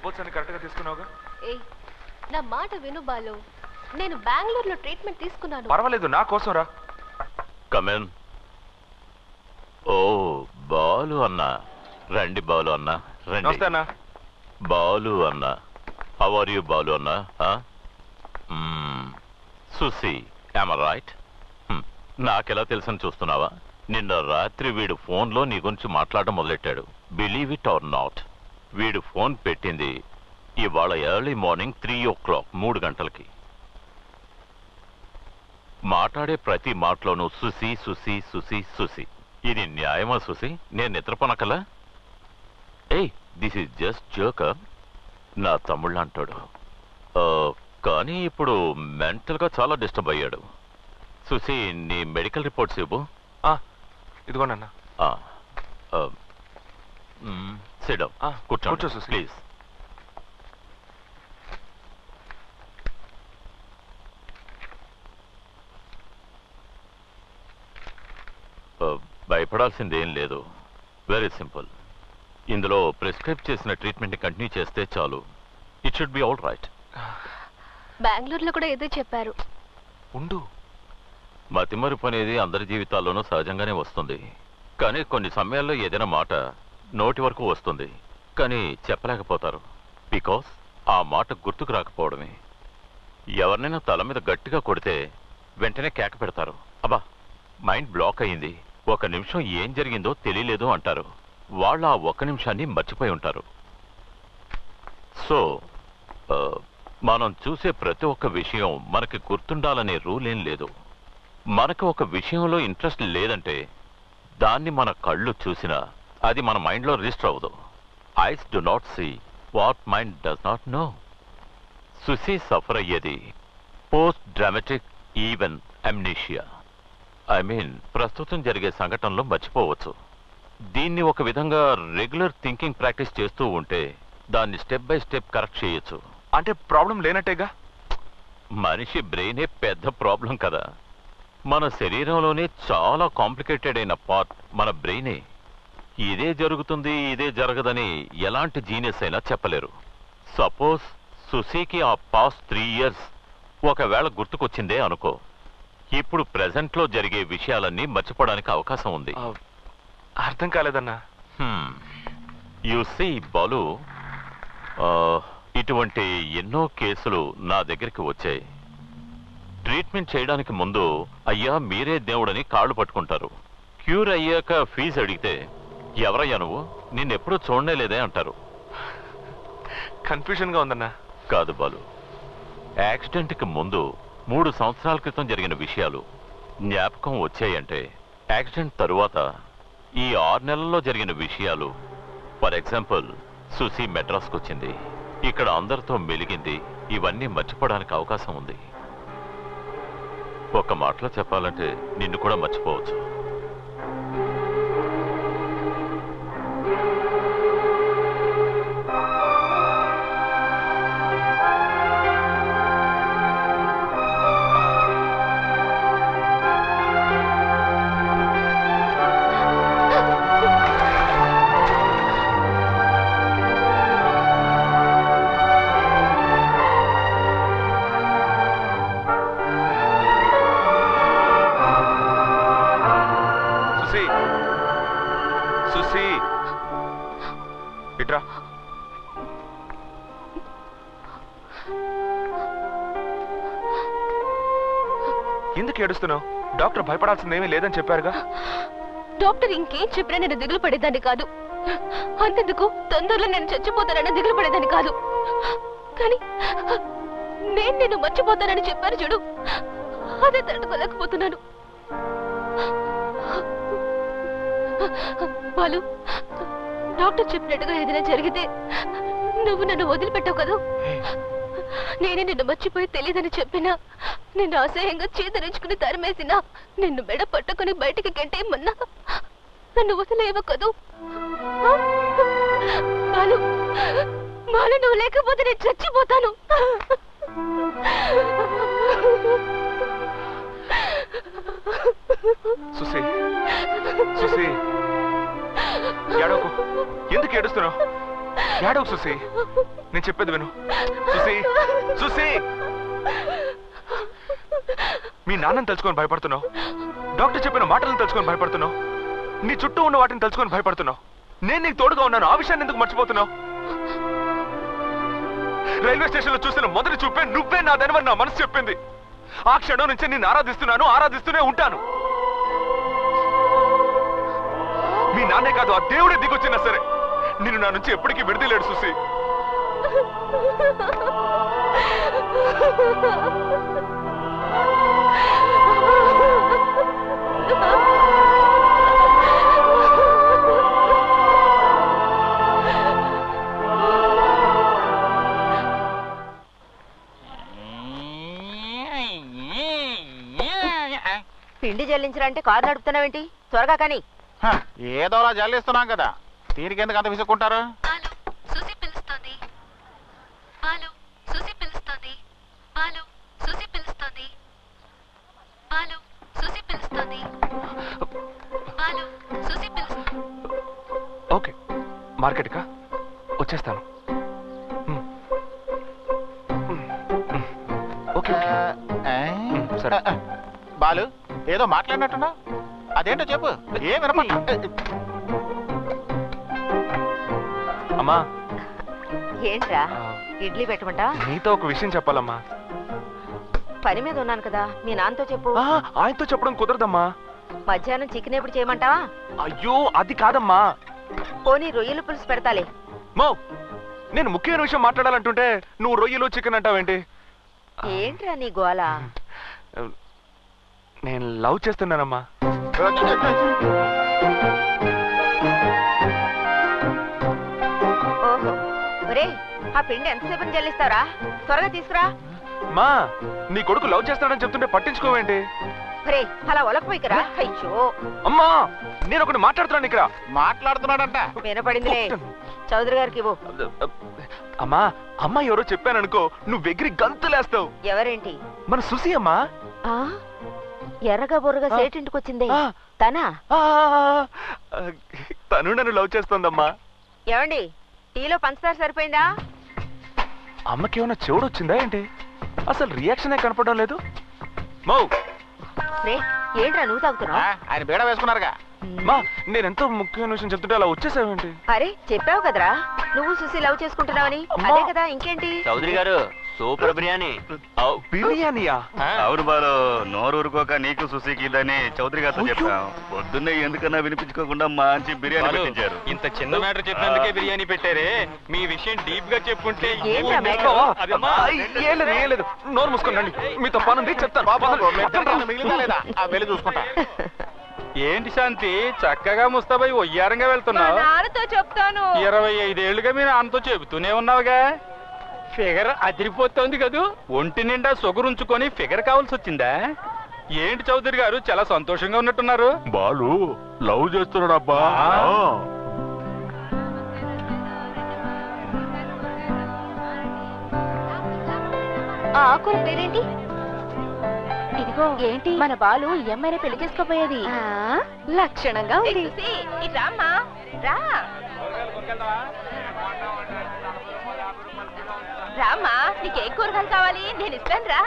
Reports అన్ని కరెక్ట్గా తీసుకున్నావుగా? ఏ నా మాట విను బాలు, నేను బెంగళూరులో ట్రీట్మెంట్ తీసుకున్నాను. పర్వాలేదు, నా కోసం రా. కమెన్. ఓ బాలు అన్న, రండి బాలు అన్న, రండి. బాలు అన్న, హౌ ఆర్ యూ బాలు అన్న? Susi, am right? నాకెలా తెలుసని చూస్తున్నావా? నిన్న రాత్రి వీడు ఫోన్లో నీ గురించి మాట్లాడడం మొదలెట్టాడు. బిలీవ్ ఇట్ ఆర్ నాట్, వీడు ఫోన్ పెట్టింది ఇవాళ ఎర్లీ మార్నింగ్ 3 o'clock, 3 గంటలకి. మాట్లాడే ప్రతి మాటలోనూ సుసి సుసి సుసి సుసి. ఇది న్యాయమా సుసి? నేను నిద్రపోనకలా? ఏయ్, దిస్ ఈజ్ జస్ట్ జోకర్. నా తమ్ముళ్ళు అంటాడు. కానీ ఇప్పుడు మెంటల్గా చాలా డిస్టర్బ్ అయ్యాడు. సుసి, నీ మెడికల్ రిపోర్ట్స్ ఇవ్వు. ఇదిగోనన్నా. Sit down. కూర్చో సుసి ప్లీజ్. భయపడాల్సిందేం లేదు. Very simple. ఇందులో ప్రిస్క్రైబ్ చేసిన ట్రీట్మెంట్ని కంటిన్యూ చేస్తే చాలు. It should be all right. బెంగళూరులో కూడా ఏదో చెప్పారు. ఉండు. మతిమరుపు అనేది అందరి జీవితాల్లోనూ సహజంగానే వస్తుంది. కానీ కొన్ని సమయాల్లో ఏదైనా మాట నోటి వరకు వస్తుంది, కానీ చెప్పలేకపోతారు. బికాస్ ఆ మాట గుర్తుకు రాకపోవడమే. ఎవరినైనా తల మీద గట్టిగా కొడితే వెంటనే కేక పెడతారు, అబ్బా మైండ్ బ్లాక్ అయ్యింది, 1 నిమిషం ఏం జరిగిందో తెలియలేదు అంటారు. వాళ్ళు ఆ 1 నిమిషాన్ని మర్చిపోయి ఉంటారు. సో మనం చూసే ప్రతి ఒక్క విషయం మనకి గుర్తుండాలనే రూల్ ఏం లేదు. మనకు ఒక విషయంలో ఇంట్రెస్ట్ లేదంటే దాన్ని మన కళ్ళు చూసినా అది మన మైండ్లో రిజిస్టర్ అవ్వదు. Eyes do not see what mind does not know. Susi suffer అయ్యేది post traumatic even amnesia. I mean ప్రస్తుతం జరిగే సంఘటనలో మర్చిపోవచ్చు. దీన్ని ఒక విధంగా రెగ్యులర్ థింకింగ్ ప్రాక్టీస్ చేస్తూ ఉంటే దాన్ని స్టెప్ బై స్టెప్ కరెక్ట్ చేయొచ్చు. అంటే ప్రాబ్లం లేనట్టేగా? మనిషి బ్రెయినే పెద్ద ప్రాబ్లం కదా. మన శరీరంలోనే చాలా కాంప్లికేటెడ్ అయిన పార్ట్ మన బ్రెయినే. ఇదే జరుగుతుంది ఇదే జరగదని ఎలాంటి జీనియస్ అయినా చెప్పలేరు. సపోజ్ సుసీకి ఆ పాస్ట్ 3 years ఒకవేళ గుర్తుకొచ్చిందే అనుకో, ఇప్పుడు ప్రెజెంట్లో జరిగే విషయాలన్నీ మర్చిపోవడానికి అవకాశం ఉంది. అర్థం కాలేదన్నా. యు సీ బాలు, ఇటువంటి ఎన్నో కేసులు నా దగ్గరికి వచ్చాయి. ట్రీట్మెంట్ చేయడానికి ముందు అయ్యా మీరే దేవుడని కాళ్ళు పట్టుకుంటారు. క్యూర్ అయ్యాక ఫీజు అడిగితే ఎవరయ్యా నువ్వు, నిన్నెప్పుడూ చూడనే లేదే అంటారు. కన్ఫ్యూజన్గా ఉందన్నా. కాదు బాలు, యాక్సిడెంట్కి ముందు 3 సంవత్సరాల క్రితం జరిగిన విషయాలు జ్ఞాపకం వచ్చాయంటే యాక్సిడెంట్ తరువాత ఈ 6 నెలల్లో జరిగిన విషయాలు. ఫర్ ఎగ్జాంపుల్, సుసి మెడ్రాస్కి వచ్చింది, ఇక్కడ అందరితో మెలిగింది, ఇవన్నీ మర్చిపోవడానికి అవకాశం ఉంది. ఒక మాటలో చెప్పాలంటే నిన్ను కూడా మర్చిపోవచ్చు. ఎందుకు ఏడుస్తున్నావు? డాక్టర్ భయపడాల్సిందేమీ లేదని చెప్పారుగా. డాక్టర్ ఇంకేం చెప్పినా నేను దిగులు పడేదాన్ని కాదు. అంతెందుకు తొందరలో నేను చచ్చిపోతానని దిగులు పడేదాన్ని కాదు. కానీ నేను మర్చిపోతానని చెప్పారు చూడు, అదే తట్టుకోలేకపోతున్నాను. బాలు, డాక్టర్ చెప్పినట్టుగా ఏదైనా జరిగితే నువ్వు నన్ను వదిలిపెట్టావు కదా. నేనే నిన్ను మర్చిపోయి తెలియదని చెప్పినా, నిన్ను అసహ్యంగా చేతరించుకుని తరిమేసినా, నిన్ను మెడ పట్టుకుని బయటికి గెంటేయమన్నా నన్ను వదిలేవు కదూ. బాలు, బాలు, నువ్వు లేకపోతే నేను చచ్చిపోతాను. సుసి, సుసి, ఏడవకు. ఎందుకు ఏడుస్తున్నావు? ఏడవకు సుసి, నేను చెప్పేది విను. సుసి, సుసి, మీ నాన్నని తెలుసుకొని భయపడుతున్నావు, డాక్టర్ చెప్పిన మాటలను తెలుసుకొని భయపడుతున్నావు, నీ చుట్టూ ఉన్న వాటిని తెలుసుకొని భయపడుతున్నావు. నేను నీకు తోడుగా ఉన్నాను, ఆ విషయాన్ని ఎందుకు మర్చిపోతున్నావు? రైల్వే స్టేషన్ లో చూసిన మొదటి చూపే నువ్వే నాదనివని నా మనసు చెప్పింది. ఆ క్షణం నుంచి నేను ఆరాధిస్తున్నాను, ఆరాధిస్తూనే ఉంటాను. మీ నాన్నే కాదు, ఆ దేవుడే దిగొచ్చినా సరే నిన్ను నా నుంచి ఎప్పటికీ విడదలేడు సుసి. పిండి చెల్లించాలంటే కారు నడుపుతున్నావేంటి? త్వరగా కానీ. ఏదోలా జల్లిస్తున్నాం కదా, దీనికి ఎందుకు అంత విసుక్కుంటారు? ఓకే, మార్కెట్కా వచ్చేస్తాను. ఓకే సరే. బాలు, ఏదో మాట్లాడినట్టున్నా, అదేంటో చెప్పు. ఏ వినపడ. అమ్మా, ఏంట్రా ఇడ్లీ పెట్టమంటా? నీతో ఒక విషయం చెప్పాలమ్మా. పని మీద ఉన్నాను కదా, మీ నాన్నతో చెప్పు. ఆయనతో చెప్పడం కుదరదమ్మా. మధ్యాహ్నం చికెన్ ఎప్పుడు చేయమంటావా? అయ్యో అది కాదమ్మా. పోనీ రొయ్యలు పులుసు పెడతాలే. మో, నేను ముఖ్యమైన విషయం మాట్లాడాలంటుంటే నువ్వు రొయ్యలు చికెన్ అంటావేంటి? ఏంట్రా నీ గోల? నేను లవ్ చేస్తున్నానమ్మా. ఓహో, ఒరే ఆ పిండి ఎంతసేపు చెల్లిస్తావురా? త్వరగా తీసుకురా. మా, నీ కొడుకు లవ్ చేస్తాడని చెప్తుంటే పట్టించుకోవేంటి? ఒరే అలా ఒలకపోయికరా. అయ్యో అమ్మా, నేను ఒకటి మాట్లాడుతున్నాను ఇక్కడ. మాట్లాడుతున్నాడంట. వినపడిందిలే, చౌదరి గారికి ఇవ్వు. అమ్మా, అమ్మ ఎవరో చెప్పాననుకో, నువ్వు ఎగిరి గంతులేస్తావు. ఎవరేంటి? మన సుసి అమ్మా. ఎర్రగా బొర్రగా సేటింటికి వచ్చిందే తనా? తను నన్ను లవ్ చేస్తోందమ్మా. ఏమండి, టీలో పంచదార సరిపోయిందా? అమ్మకేమన్నా చెవుడు వచ్చిందా ఏంటి? అసలు రియాక్షనే కనపడడం లేదు. మౌ, ఏంట్రా నువ్వు తాగుతున్నావు? ఆయన బీడ వేసుకున్నారుగా. మా, నేనెంతో ముఖ్యమైన విషయం చెప్తుంటే అలా వచ్చేసావేంటి? అరే చెప్పావు కదరా నువ్వు సుసి లవ్ చేసుకుంటున్నావని. అదే కదా, ఇంకేంటి? చౌదరి గారు, సూపర్ బిర్యానీ. బిర్యానీయా? అవును బాలు, నోరు ఊరుకోక నీకు సుశీకి ఇదని చౌదరి గారితో చెప్పాం. పొద్దున్నే ఎందుకన్నా వినిపించుకోకుండా మంచి బిర్యానీ పెట్టించారు. ఇంత చిన్న మ్యాటర్ చెప్పినందుకే బిర్యానీ పెట్టారే. మీ విషయం డీప్ గా చెప్పుకుంటే లేదు. నోరు మూసుకోండి, మీతో పనుంది చెప్తాను. మిగిలిందా లేదా వెళ్ళి చూసుకుంటా. ఏంటి శాంతి, చక్కగా ముస్తాబై ఒయ్యారంగా వెళ్తున్నావు? నాన్నతో చెప్తాను. 25 ఏళ్ళుగా మీ నాన్నతో చెబుతూనే ఉన్నావుగా. ఫిగర్ అదిరిపోతుంది కదూ. ఒంటి నిండా సొగురుంచుకొని ఫిగర్ కావాల్సి వచ్చిందా? ఏంటి చౌదరి గారు, చాలా సంతోషంగా ఉన్నట్టున్నారు. బాలు లవ్ చేస్తున్నాడు అబ్బా. ఆకుల పేరేంటి? ఇదిగో ఏంటి, మన బాలు ఈ అమ్మాయిని పెళ్లి చేసుకోపోయేది. లక్షణంగా ఉంది. రామ్మా, నీకే కూరగాయలు కావాలి? నేను ఇస్తాను రా.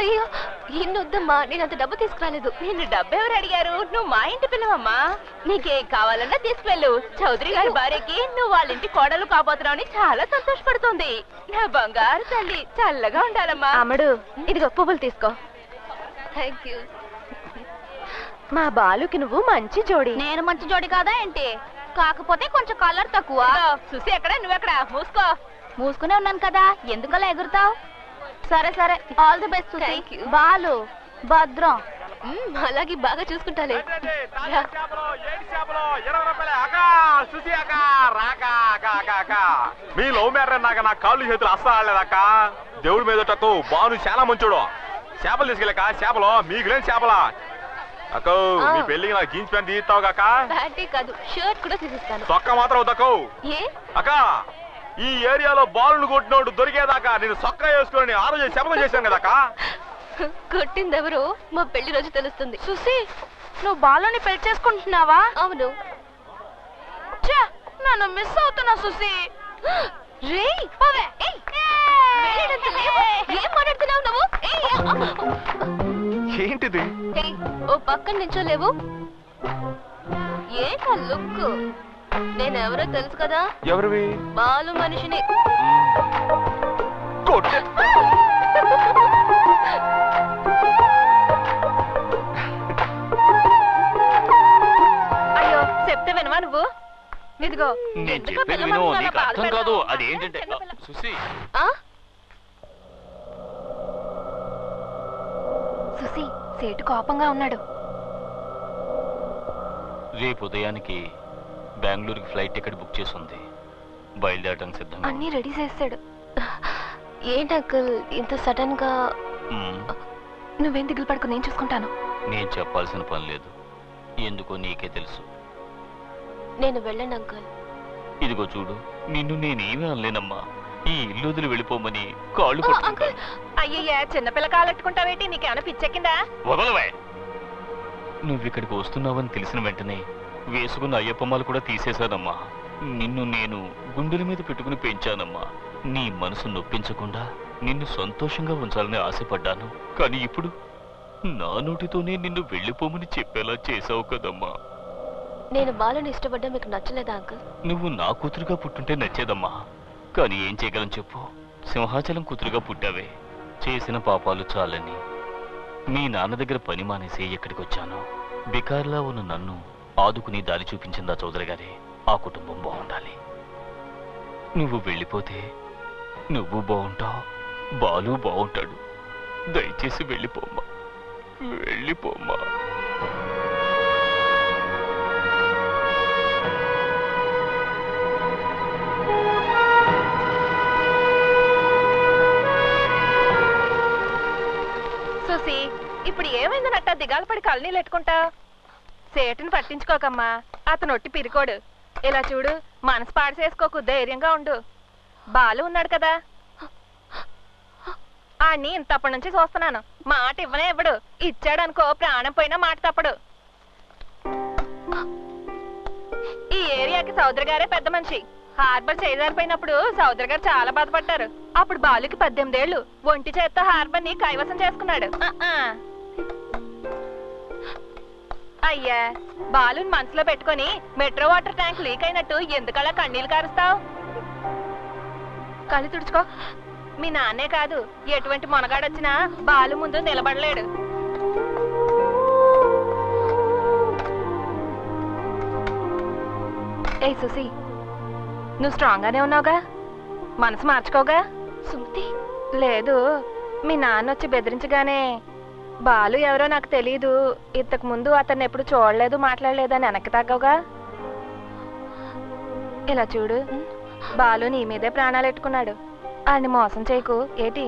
అయ్యో ఇన్నొద్దమ్మా, నేను అంత డబ్బు తీసుకురాలేదు. నిన్ను డబ్బు ఎవరు అడిగారు? నువ్వు మా ఇంటి పిల్లవమ్మా. నీకేం కావాలన్నా తీసుకువెళ్ళు. చౌదరి గారి భార్యకి నువ్వు వాళ్ళ ఇంటి కోడలు కాబోతున్నావు చాలా సంతోషపడుతుంది. నా బంగారు తల్లి, చల్లగా ఉండాలమ్మా. అమ్మడు, ఇదిగో పువ్వులు తీసుకో. Thank you. మా బాలుకి నువ్వు మంచి జోడి. నేను మంచి జోడి కాదా ఏంటి? కాకపోతే కొంచెం కలర్ తక్కువ. చూసి ఎక్కడ, నువ్వెక్కడ? మూసుకో. మూసుకునే ఉన్నాను కదా, ఎందుకలా ఎగురుతావు? సరే సరే, ఆల్ ది బెస్ట్. బాలు భద్రం. అలాగే బాగా చూసుకుంటాలే. మీ లవ్ మ్యాటర్ నాక నా కాళ్ళు చేతులు అస్సలేదక్క. దేవుడి మీద బాను చాలా మంచోడు. చేపలు తీసుకెళ్ళక, చేపలు మీకు లేని చేపలా అక్క. మీ పెళ్లికి నాకు జీన్స్ ప్యాంట్ తీస్తావు కాక? కాదు, షర్ట్ కూడా తీసిస్తాను. సొక్క మాత్రం అవుతావు అక్క. ఈ ఏరియాలో బాలును కొట్టినోడు దొరికేదాకా నేను సొక్క వేసుకుని ఆ రోజు శపథం చేశాను కదక్క. కొట్టిందెవరు మా పెళ్లి రోజు తెలుస్తుంది. సుసి, నువ్వు బాలుని పెళ్లి చేసుకుంటున్నావా? అవును. నన్ను మిస్ అవుతున్నా సుసి. రే పోవే. వెళ్ళడంత లేవు. ఏం మాట్లాడుతున్నావు నువ్వు? ఏంటిది? ఓ పక్కన నించోలేవు. ఏంటా లుక్? నేనెవరో తెలుసు కదా? ఎవరివి? బాలు మనిషిని. అయ్యో చెప్తే వినవా నువ్వు? ఇదిగో నేను చెప్పేది విను, నీకు అర్థం కాదు. అదేంటంటే సుసి, సుసి సేటు కోపంగా ఉన్నాడు. రేపు ఉదయానికి బెంగళూరుకి ఫ్లైట్ టికెట్ బుక్ చేసి ఉంది. బయలుదేరడానికి సిద్ధంగా. అన్నీ రెడీ చేస్తాడు. ఏంటి అంకుల్ ఇంత సడన్ గా? నువ్వేం దిగులు పడుకో, నేను చూసుకుంటాను. నేను చెప్పాల్సిన పని లేదు, ఎందుకో నీకే తెలుసు. నేను వెళ్ళండి అంకుల్. ఇదిగో చూడు, నిన్ను నేనేమీ అనలేనమ్మా. ఈ ఇల్లు వదిలి వెళ్ళిపోమని కాళ్ళు పట్టుకుంటాను. అయ్యయ్యా చిన్నపిల్ల కాలెట్టుకుంటావేంటి? నీకేమైనా పిచ్చెక్కిందా? వదలవే. నువ్వు ఇక్కడికి వస్తున్నావని తెలిసిన వెంటనే వేసుకున్న అయ్యప్పమ్మలు కూడా తీసేశానమ్మా. నిన్ను నేను గుండెల మీద పెట్టుకుని పెంచానమ్మా. నీ మనసు నొప్పించకుండా నిన్ను సంతోషంగా ఉంచాలని ఆశపడ్డాను. కానీ ఇప్పుడు నా నోటితోనే నిన్ను వెళ్ళిపోమని చెప్పేలా చేశావు కదమ్మా. నేను బాలుని ఇష్టపడ్డా మీకు నచ్చలేదా అంకుల్? నువ్వు నా కూతురుగా పుట్టుంటే నచ్చేదమ్మా. కానీ ఏం చేయగలను చెప్పు? సింహాచలం కూతురుగా పుట్టావే. చేసిన పాపాలు చాలని మీ నాన్న దగ్గర పని మానేసి ఇక్కడికి వచ్చాను. బికార్లా ఉన్న నన్ను ఆదుకుని దారి చూపించిందా చౌదరి గారే. ఆ కుటుంబం బాగుండాలి. నువ్వు వెళ్ళిపోతే నువ్వు బాగుంటావు, బాలు బాగుంటాడు. దయచేసి వెళ్ళిపోమ్మా, వెళ్ళిపోమ్మా. చూసి ఇప్పుడు ఏమైందనట్ట దిగాలు పడి కళ్ళనీళ్ళు ఎట్టుకుంటా? సేటుని పట్టించుకోకమ్మా, అతను ఒట్టి పిరికోడు. ఇలా చూడు, మనసు పాడు చేసుకోకు, ధైర్యంగా ఉండు. బాలు ఉన్నాడు కదా, ఆడిని ఇంతప్పటి నుంచి చూస్తున్నాను. మాట ఇవ్వనే ఇవ్వడు. ఇచ్చాడనుకో ప్రాణం పోయినా మాట తప్పడు. ఈ ఏరియాకి సౌదరి గారే పెద్ద మనిషి. హార్బర్ చేయజారిపోయినప్పుడు సౌదరి గారు చాలా బాధపడ్డారు. అప్పుడు బాలుకి 18 ఏళ్ళు. ఒంటి చేత్తో హార్బర్ ని కైవసం చేసుకున్నాడు. అయ్యా, బాలుని మనసులో పెట్టుకుని మెట్రో వాటర్ ట్యాంక్ లీక్ అయినట్టు ఎందుకలా కన్నీళ్లు కారుస్తావు? కళ్ళు తుడుచుకో. మీ నాన్నే కాదు, ఎటువంటి మొనగాడొచ్చినా బాలు ముందు నిలబడలేడు. ఏ సుసి, నువ్వు స్ట్రాంగ్ గానే ఉన్నావుగా? మనసు మార్చుకోగా? సుమతి లేదు, మీ నాన్న వచ్చి బెదిరించగానే బాలు ఎవరో నాకు తెలీదు, ఇంతకు ముందు అతన్ని ఎప్పుడు చూడలేదు మాట్లాడలేదు అని వెనక్కి తగ్గవుగా? ఇలా చూడు, బాలు నీ మీదే ప్రాణాలు ఎట్టుకున్నాడు. ఆడిని మోసం చేయకు. ఏటి